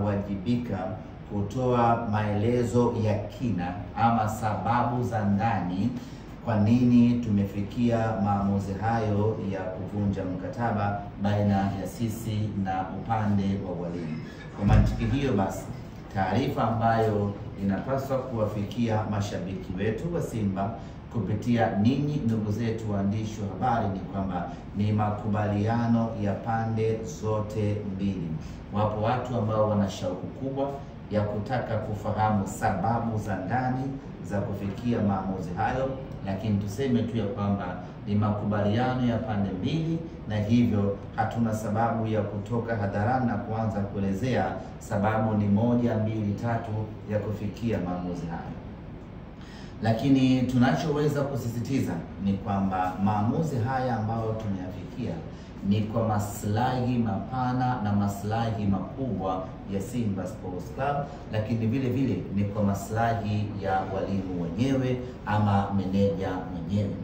wajibika kutoa maelezo ya kina ama sababu za ndani kwa nini tumefikia maamuzi hayo ya kuvunja mkataba baina ya sisi na upande wa walimu. Kwa mantiki hiyo basi, taarifa ambayo inapaswa kuwafikia mashabiki wetu wa Simba kupitia ninyi ndugu zetu waandishi wa habari ni kwamba ni makubaliano ya pande zote mbili. Wapo watu ambao wana shauku kubwa ya kutaka kufahamu sababu za ndani za kufikia maamuzi hayo, lakini tuseme tu ya kwamba ni makubaliano ya pande mbili, na hivyo hatuna sababu ya kutoka hadharani na kuanza kuelezea sababu ni 1, 2, 3 ya kufikia maamuzi hayo. Lakini tunachoweza kusisitiza ni kwamba maamuzi haya ambayo tumeyafikia ni kwa maslahi mapana na maslahi makubwa ya Simba Sports Club, lakini vile vile ni kwa maslahi ya walimu wenyewe ama meneja mwenyewe.